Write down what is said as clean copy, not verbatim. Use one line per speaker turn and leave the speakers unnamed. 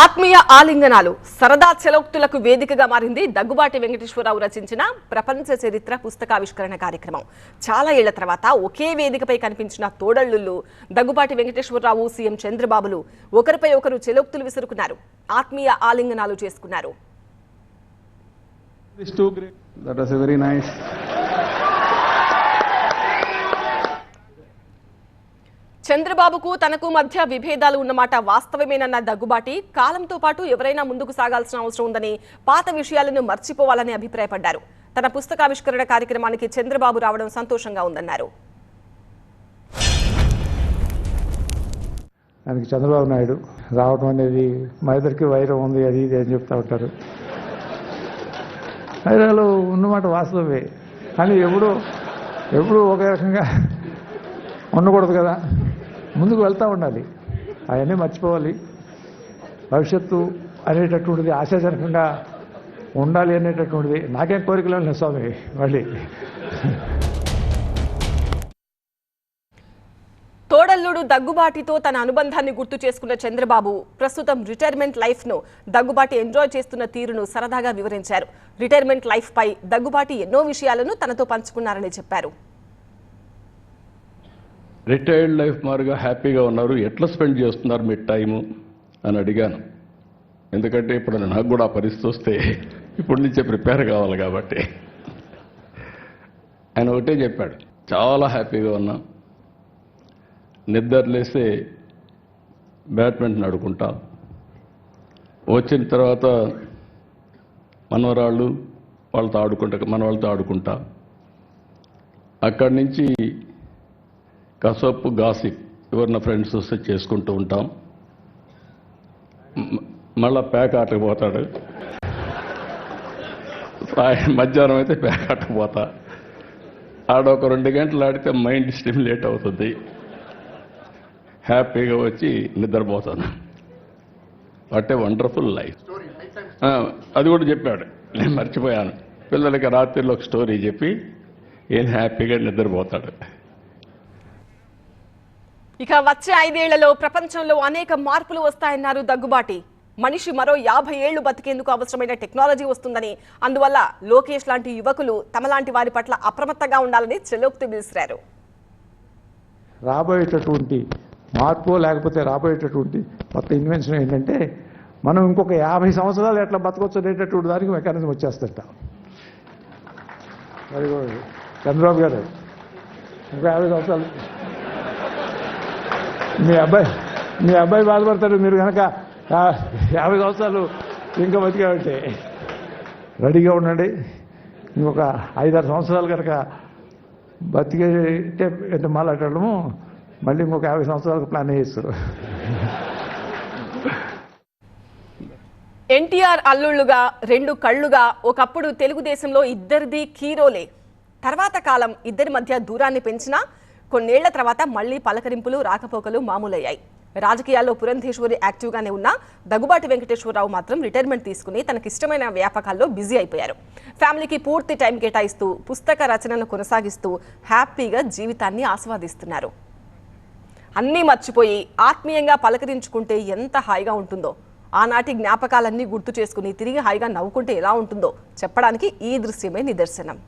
ఆత్మీయ ఆలింగనాలు సరదా చలోక్తులకు వేదికగా మారింది దగ్గుబాటి వెంకటేశ్వరరావు రచించిన ప్రపంచ చరిత్ర పుస్తకావిష్కరణ కార్యక్రమం. చాలా ఏళ్ల తర్వాత ఒకే వేదికపై కనిపించిన తోడళ్లుళ్ళు దగ్గుబాటి వెంకటేశ్వరరావు, సీఎం చంద్రబాబులు ఒకరిపై ఒకరు చలోక్తులు విసురుకున్నారు, ఆత్మీయ ఆలింగనాలు చేసుకున్నారు. చంద్రబాబుకు తనకు మధ్య విభేదాలు ఉన్నమాట వాస్తవమేనన్న దగ్గుబాటి కాలంతో పాటు ఎవరైనా ముందుకు సాగాల్సిన అవసరం ఉందని, పాత విషయాలను మర్చిపోవాలని అభిప్రాయపడ్డారు. తన పుస్తకావిష్కరణ కార్యక్రమానికి చంద్రబాబు రావడం సంతోషంగా ఉందన్నారు.
ఆయనకి చంద్రబాబు నాయుడు రావడం అనేది మా ఇద్దరికి వైరం ఉంది, అది ఇది అని చెప్తా ఉంటారు. వైరాలు ఉన్నమాట వాస్తవమే, కానీ ఎప్పుడు ఒక రకంగా ఉండకూడదు కదా, ముందుకు వెళ్తూ ఉండాలి, అవన్నీ మర్చిపోవాలి. భవిష్యత్తు అనేటటువంటిది ఆశాజనకంగా ఉండాలి అనేటటువంటిది నాకేం కోరికలు లేదు స్వామి. మళ్ళీ
తోడల్లుడు దగ్గుబాటితో తన అనుబంధాన్ని గుర్తు చేసుకున్న చంద్రబాబు ప్రస్తుతం రిటైర్మెంట్ లైఫ్ ను దగ్గుబాటి ఎంజాయ్ చేస్తున్న తీరును సరదాగా వివరించారు. రిటైర్మెంట్ లైఫ్ పై దగ్గుబాటి ఎన్నో విషయాలను తనతో పంచుకున్నారని చెప్పారు.
రిటైర్డ్ లైఫ్ మారుగా హ్యాపీగా ఉన్నారు, ఎట్లా స్పెండ్ చేస్తున్నారు మీ టైము అని అడిగాను. ఎందుకంటే ఇప్పుడు నాకు కూడా పరిస్థితి వస్తే ఇప్పటి నుంచే ప్రిపేర్ కావాలి కాబట్టి. ఆయన ఒకటే చెప్పాడు, చాలా హ్యాపీగా ఉన్నా, నిద్రలేస్తే బ్యాడ్మింటన్ ఆడుకుంటా, వచ్చిన తర్వాత మనవరాళ్ళు మనవాళ్ళతో ఆడుకుంటా, అక్కడి నుంచి కసపు గాసిప్ ఎవరిన ఫ్రెండ్స్ వస్తే చేసుకుంటూ ఉంటాం. మళ్ళా ప్యాక్ ఆటకు పోతాడు, మధ్యాహ్నం అయితే ప్యాక్ ఆటకు పోతా, ఆడొక 2 గంటలు ఆడితే మైండ్ స్టిమ్యులేట్ అవుతుంది, హ్యాపీగా వచ్చి నిద్రపోతాను. What a wonderful life. అది కూడా చెప్పాడు, నేను మర్చిపోయాను. పిల్లలకి రాత్రిలో ఒక స్టోరీ చెప్పి ఏం హ్యాపీగా నిద్రపోతాడు.
ఇక వచ్చే 5 ఏళ్లలో ప్రపంచంలో అనేక మార్పులు వస్తాయన్నారు దగ్గుబాటి. మనిషి మరో 50 ఏళ్లు బతికేందుకు అవసరమైన టెక్నాలజీ వస్తుందని, అందువల్ల లోకేష్ లాంటి యువకులు తమలాంటి వారి పట్ల అప్రమత్తంగా ఉండాలని చెలోక్తి విసిరారు.
రాబోయేటటువంటి మార్పు లేకపోతే రాబోయేటటువంటి కొత్త ఇన్వెన్షన్ ఏంటంటే, మనం ఇంకొక 50 సంవత్సరాలు ఎట్లా బతకొచ్చు అనేటటువంటి దానికి మెకానిజం వచ్చేస్తట. మరి చంద్రబాబు గారు ఇంకో 50 సంవత్సరాలు మీ అబ్బాయి బాధపడతాడు. మీరు కనుక 50 సంవత్సరాలు ఇంకా బతికామంటే రెడీగా ఉండండి. ఇంకొక 5-6 సంవత్సరాలు కనుక బతికే అంటే మాట్లాడము, మళ్ళీ ఇంకొక 50 సంవత్సరాలకు ప్లాన్ చేస్తారు.
ఎన్టీఆర్ అల్లుళ్లుగా 2 కళ్లుగా ఒకప్పుడు తెలుగుదేశంలో ఇద్దరిది హీరోలే. తర్వాత కాలం ఇద్దరి మధ్య దూరాన్ని పెంచినా కొన్నేళ్ల తర్వాత మళ్లీ పలకరింపులు, రాకపోకలు మామూలయ్యాయి. రాజకీయాల్లో పురంధేశ్వరి యాక్టివ్గానే ఉన్న దగ్గుబాటి వెంకటేశ్వరరావు మాత్రం రిటైర్మెంట్ తీసుకుని తనకిష్టమైన వ్యాపకాల్లో బిజీ అయిపోయారు. ఫ్యామిలీకి పూర్తి టైం కేటాయిస్తూ పుస్తక రచనను కొనసాగిస్తూ హ్యాపీగా జీవితాన్ని ఆస్వాదిస్తున్నారు. అన్నీ మర్చిపోయి ఆత్మీయంగా పలకరించుకుంటే ఎంత హాయిగా ఉంటుందో, ఆనాటి జ్ఞాపకాలన్నీ గుర్తు చేసుకుని తిరిగి హాయిగా నవ్వుకుంటే ఎలా ఉంటుందో చెప్పడానికి ఈ దృశ్యమే నిదర్శనం.